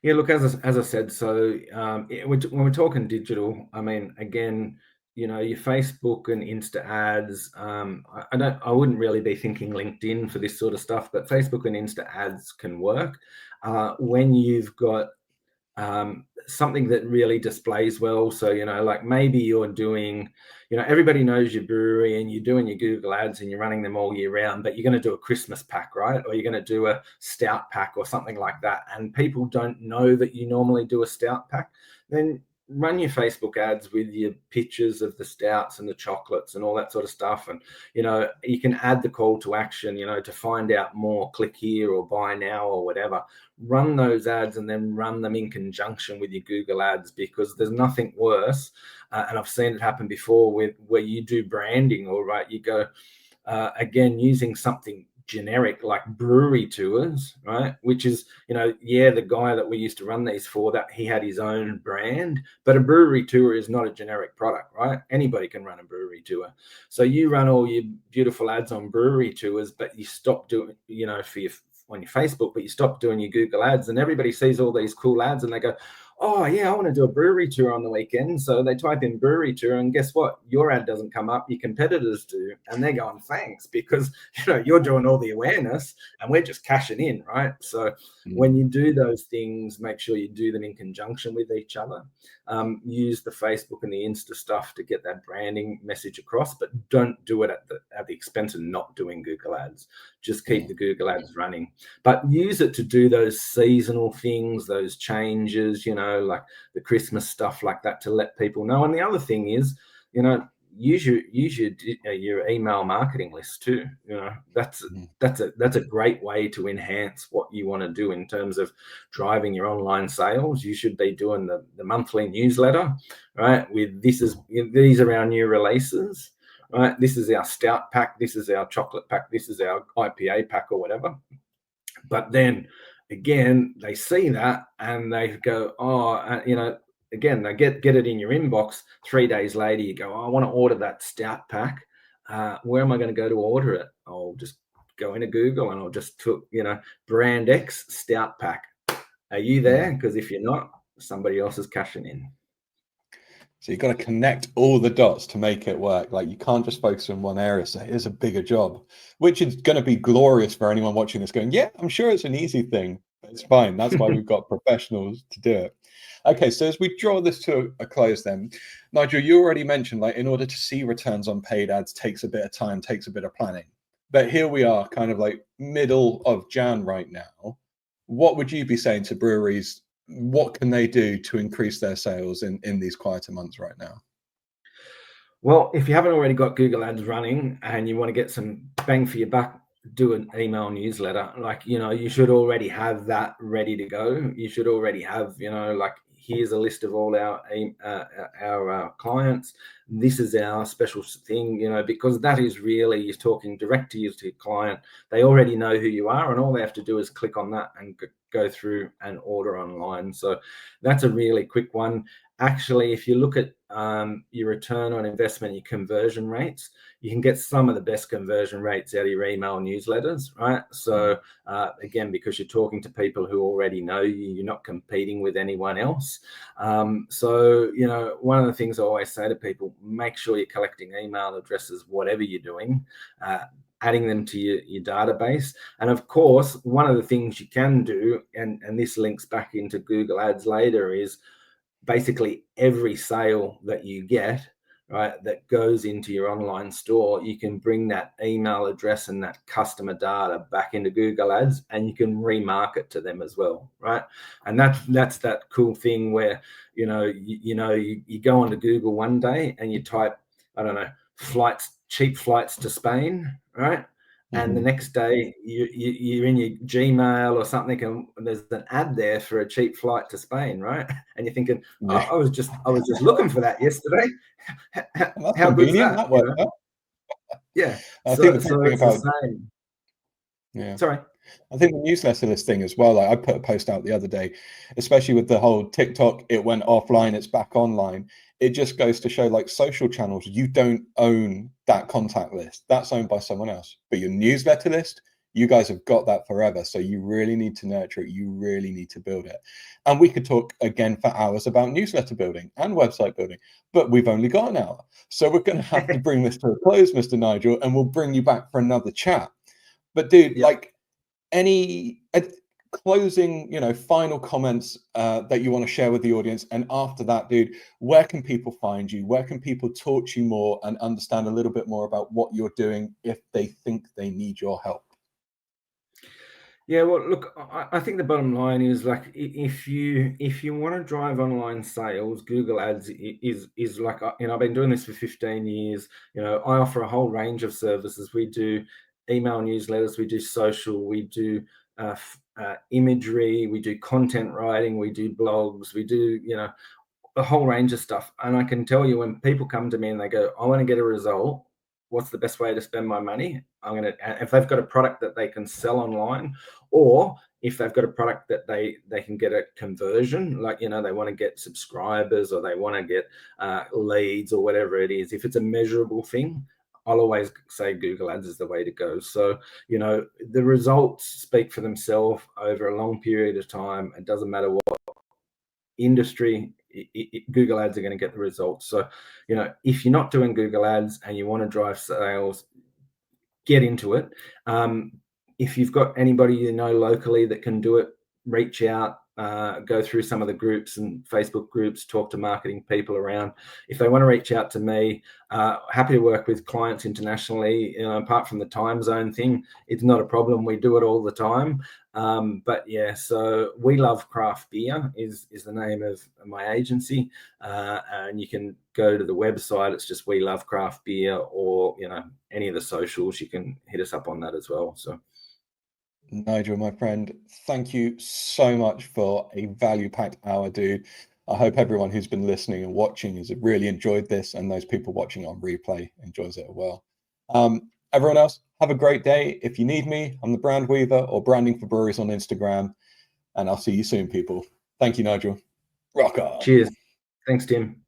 Yeah, look, as I said, so when we're talking digital, I mean, again, your Facebook and Insta ads. I wouldn't really be thinking LinkedIn for this sort of stuff, but Facebook and Insta ads can work when you've got something that really displays well. So, like maybe you're doing, everybody knows your brewery and you're doing your Google ads and you're running them all year round, but you're going to do a Christmas pack, right? Or you're going to do a stout pack or something like that. And people don't know that you normally do a stout pack. Then run your Facebook ads with your pictures of the stouts and the chocolates and all that sort of stuff. And, you can add the call to action, to find out more, click here or buy now or whatever. Run those ads and then run them in conjunction with your Google ads, because there's nothing worse. And I've seen it happen before where you do branding, all right, you go, again, using something generic like brewery tours, right? Which is, the guy that we used to run these for, that he had his own brand, but a brewery tour is not a generic product, right? Anybody can run a brewery tour. So you run all your beautiful ads on brewery tours, but you stop doing, on your Facebook, but you stop doing your Google ads, and everybody sees all these cool ads and they go, oh yeah, I want to do a brewery tour on the weekend. So they type in brewery tour, and guess what? Your ad doesn't come up, your competitors do. And they're going, thanks, because you're doing all the awareness and we're just cashing in, right? So when you do those things, make sure you do them in conjunction with each other. Use the Facebook and the Insta stuff to get that branding message across, but don't do it at the expense of not doing Google ads. Just keep the Google ads running, but use it to do those seasonal things, those changes, like the Christmas stuff like that, to let people know. And the other thing is, use your email marketing list too. That's a great way to enhance what you want to do in terms of driving your online sales. You should be doing the monthly newsletter, right? These are our new releases, right? This is our stout pack, this is our chocolate pack, this is our IPA pack or whatever. But then again, they see that and they go, again, they get it in your inbox. 3 days later, you go, I want to order that stout pack. Where am I going to go to order it? I'll just go into Google and I'll just put, brand X stout pack. Are you there? Because if you're not, somebody else is cashing in. So you've got to connect all the dots to make it work. Like, you can't just focus on one area. So here's a bigger job, which is going to be glorious for anyone watching this going, yeah, I'm sure it's an easy thing. But it's fine. That's why we've got professionals to do it. Okay, so as we draw this to a close then, Nigel, you already mentioned, like, in order to see returns on paid ads takes a bit of time, takes a bit of planning. But here we are kind of like middle of Jan right now. What would you be saying to breweries? What can they do to increase their sales in these quieter months right now? Well, if you haven't already got Google Ads running and you want to get some bang for your buck, do an email newsletter. Like, you should already have that ready to go. You should already have, like, here's a list of all our clients. This is our special thing, because that is really, you're talking direct to your client. They already know who you are, and all they have to do is click on that and go through and order online. So that's a really quick one. Actually, if you look at your return on investment, your conversion rates, you can get some of the best conversion rates out of your email newsletters, right? So again, because you're talking to people who already know you, you're not competing with anyone else. So, one of the things I always say to people, make sure you're collecting email addresses, whatever you're doing, adding them to your database. And of course, one of the things you can do, and this links back into Google Ads later, is basically every sale that you get, right, that goes into your online store, you can bring that email address and that customer data back into Google Ads, and you can remarket to them as well, right? And that's that cool thing where you go onto Google one day and you type, I don't know, cheap flights to Spain, right? And the next day you're in your Gmail or something, and there's an ad there for a cheap flight to Spain, right? And you're thinking, I was just looking for that yesterday. How good's Convenient. that? That worked out. Yeah. I think the So thing it's about the same. Yeah. Sorry. I think the newsletter list thing as well. Like, I put a post out the other day, especially with the whole TikTok, it went offline, it's back online. It just goes to show, like, social channels, you don't own that contact list. That's owned by someone else. But your newsletter list, you guys have got that forever. So you really need to nurture it. You really need to build it. And we could talk again for hours about newsletter building and website building, but we've only got an hour. So we're going to have to bring this to a close, Mr. Nigel, and we'll bring you back for another chat. But dude, like, any closing, final comments that you want to share with the audience? And after that, dude, where can people find you? Where can people talk to you more and understand a little bit more about what you're doing if they think they need your help? Yeah, well, look, I think the bottom line is, like, if you want to drive online sales, Google Ads is like, I've been doing this for 15 years. I offer a whole range of services. We do email newsletters, we do social, we do imagery, we do content writing, we do blogs, we do a whole range of stuff. And I can tell you, when people come to me and they go, I want to get a result, what's the best way to spend my money? If they've got a product that they can sell online, or if they've got a product that they can get a conversion, like, they want to get subscribers or they want to get leads or whatever it is. If it's a measurable thing, I'll always say Google Ads is the way to go. So, the results speak for themselves over a long period of time. It doesn't matter what industry, Google Ads are going to get the results. So, if you're not doing Google Ads and you want to drive sales, get into it. If you've got anybody locally that can do it, reach out. go through some of the groups and Facebook groups, talk to marketing people around. If they want to reach out to me, happy to work with clients internationally. Apart from the time zone thing, it's not a problem. We do it all the time. But yeah, so We Love Craft Beer is the name of my agency, and you can go to the website. It's just We Love Craft Beer, or any of the socials. You can hit us up on that as well. So Nigel, my friend, thank you so much for a value-packed hour, dude. I hope everyone who's been listening and watching has really enjoyed this, and those people watching on replay enjoys it as well. Everyone else, have a great day. If you need me, I'm the Brand Weaver, or Branding for Breweries on Instagram, and I'll see you soon, people. Thank you, Nigel. Rock on. cheers. Thanks, Tim.